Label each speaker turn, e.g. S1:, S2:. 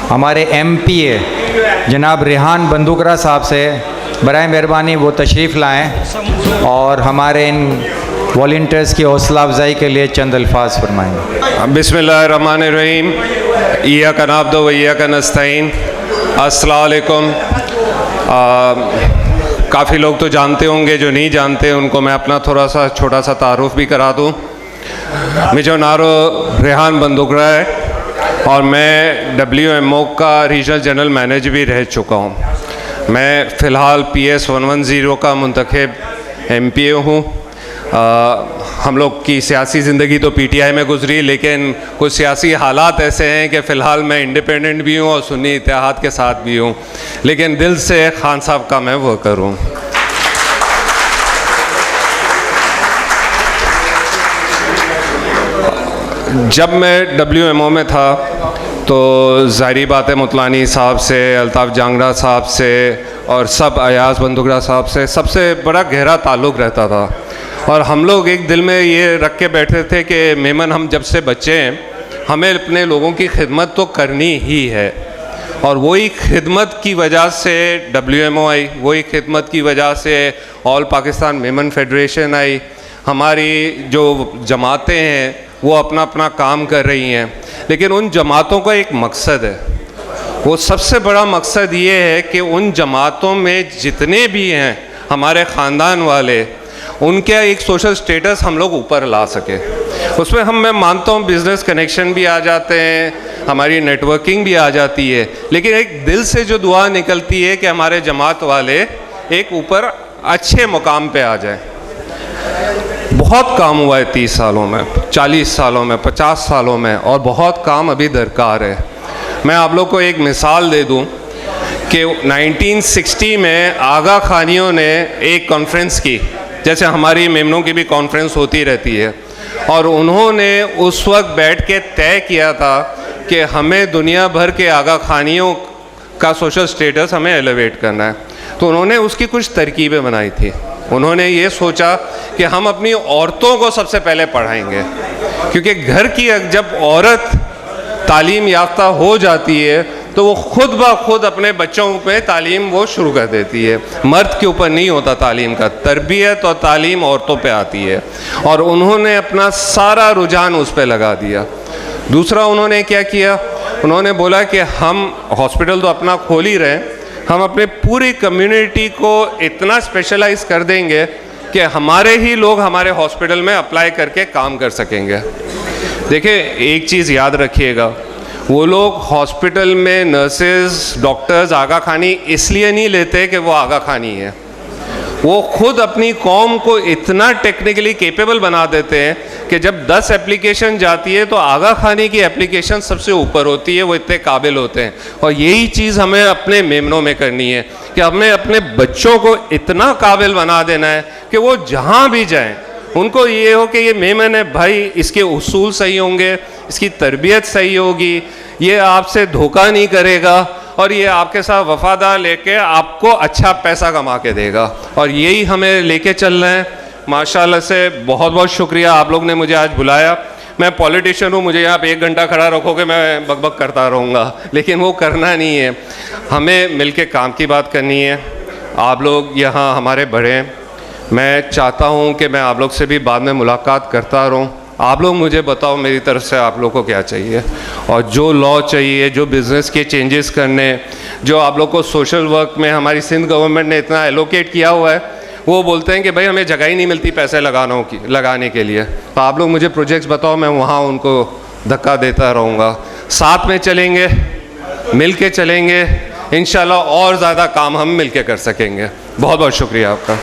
S1: हमारे MPA जनाब रेहान बंदूकरा साहब से बराए मेहरबानी वो तशरीफ़ लाएं और हमारे इन वॉलंटियर्स की हौसला अफजाई के लिए चंद अल्फाज फरमाएँ।
S2: बिस्मिल्लाहिर्रहमानिर्रहीम, इय्याका नअब्दु व इय्याका नस्तईन। अस्सलामु अलैकुम। काफ़ी लोग तो जानते होंगे, जो नहीं जानते उनको मैं अपना थोड़ा सा छोटा सा तारुफ भी करा दूँ। मुझे नारो रेहान बंदूकरा है और मैं WMO का रीजनल जनरल मैनेजर भी रह चुका हूँ। मैं फ़िलहाल PS 110 का मुंतखब MPA हूँ। हम लोग की सियासी ज़िंदगी तो PTI में गुजरी, लेकिन कुछ सियासी हालात ऐसे हैं कि फ़िलहाल मैं इंडिपेंडेंट भी हूँ और सुन्नी इत्तेहाद के साथ भी हूँ, लेकिन दिल से खान साहब का मैं वर्कर हूँ। जब मैं WMO में था तो ज़ाहिरी बात है मुतलानी साहब से, अल्ताफ़ जांगड़ा साहब से और सब अयाज़ बंदूकरा साहब से सबसे बड़ा गहरा ताल्लुक़ रहता था। और हम लोग एक दिल में ये रख के बैठे थे कि मेमन हम जब से बच्चे हैं हमें अपने लोगों की खिदमत तो करनी ही है। और वही खिदमत की वजह से WMO आई, वही खिदमत की वजह से ऑल पाकिस्तान मेमन फेडरेशन आई। हमारी जो जमातें हैं वो अपना अपना काम कर रही हैं, लेकिन उन जमातों का एक मकसद है। वो सबसे बड़ा मकसद ये है कि उन जमातों में जितने भी हैं हमारे ख़ानदान वाले, उनके एक सोशल स्टेटस हम लोग ऊपर ला सके। उसमें मैं मानता हूँ बिज़नेस कनेक्शन भी आ जाते हैं, हमारी नेटवर्किंग भी आ जाती है, लेकिन एक दिल से जो दुआ निकलती है कि हमारे जमात वाले एक ऊपर अच्छे मुकाम पे आ जाए। बहुत काम हुआ है 30 सालों में, 40 सालों में, 50 सालों में, और बहुत काम अभी दरकार है। मैं आप लोग को एक मिसाल दे दूं कि 1960 में आगा खानियों ने एक कॉन्फ्रेंस की, जैसे हमारी मेमनों की भी कॉन्फ्रेंस होती रहती है, और उन्होंने उस वक्त बैठ के तय किया था कि हमें दुनिया भर के आगा खानियों का सोशल स्टेटस हमें एलिवेट करना है। तो उन्होंने उसकी कुछ तरकीबें बनाई थी। उन्होंने ये सोचा कि हम अपनी औरतों को सबसे पहले पढ़ाएंगे, क्योंकि घर की जब औरत तालीम याफ्ता हो जाती है तो वो खुद ब खुद अपने बच्चों पे तालीम वो शुरू कर देती है। मर्द के ऊपर नहीं होता तालीम का, तरबियत और तालीम औरतों पे आती है। और उन्होंने अपना सारा रुझान उस पर लगा दिया। दूसरा उन्होंने क्या किया, उन्होंने बोला कि हम हॉस्पिटल तो अपना खोल ही रहे, हम अपने पूरी कम्युनिटी को इतना स्पेशलाइज कर देंगे कि हमारे ही लोग हमारे हॉस्पिटल में अप्लाई करके काम कर सकेंगे। देखिए एक चीज़ याद रखिएगा, वो लोग हॉस्पिटल में नर्सेज डॉक्टर्स आगा खानी इसलिए नहीं लेते कि वो आगा खानी है, वो खुद अपनी कौम को इतना टेक्निकली कैपेबल बना देते हैं कि जब 10 एप्लीकेशन जाती है तो आगा खानी की एप्लीकेशन सबसे ऊपर होती है, वो इतने काबिल होते हैं। और यही चीज़ हमें अपने मेमनों में करनी है कि हमें अपने बच्चों को इतना काबिल बना देना है कि वो जहाँ भी जाएं उनको ये हो कि ये मेमन है भाई, इसके उसूल सही होंगे, इसकी तरबियत सही होगी, ये आपसे धोखा नहीं करेगा और ये आपके साथ वफादार लेके आपको अच्छा पैसा कमा के देगा। और यही हमें लेके चलना है। माशाल्लाह से बहुत बहुत शुक्रिया, आप लोग ने मुझे आज बुलाया। मैं पॉलिटिशियन हूँ, मुझे यहाँ पे 1 घंटा खड़ा रखोगे मैं बकबक करता रहूँगा, लेकिन वो करना नहीं है। हमें मिल के काम की बात करनी है। आप लोग यहाँ हमारे बड़े हैं, मैं चाहता हूँ कि मैं आप लोग से भी बाद में मुलाकात करता रहूँ। आप लोग मुझे बताओ मेरी तरफ से आप लोग को क्या चाहिए, और जो लॉ चाहिए, जो बिज़नेस के चेंजेस करने, जो आप लोग को सोशल वर्क में हमारी सिंध गवर्नमेंट ने इतना एलोकेट किया हुआ है, वो बोलते हैं कि भाई हमें जगह ही नहीं मिलती पैसे लगाने के लिए। तो आप लोग मुझे प्रोजेक्ट्स बताओ, मैं वहाँ उनको धक्का देता रहूँगा। साथ में चलेंगे, मिल के चलेंगे, इंशाल्लाह और ज़्यादा काम हम मिल के कर सकेंगे। बहुत बहुत शुक्रिया आपका।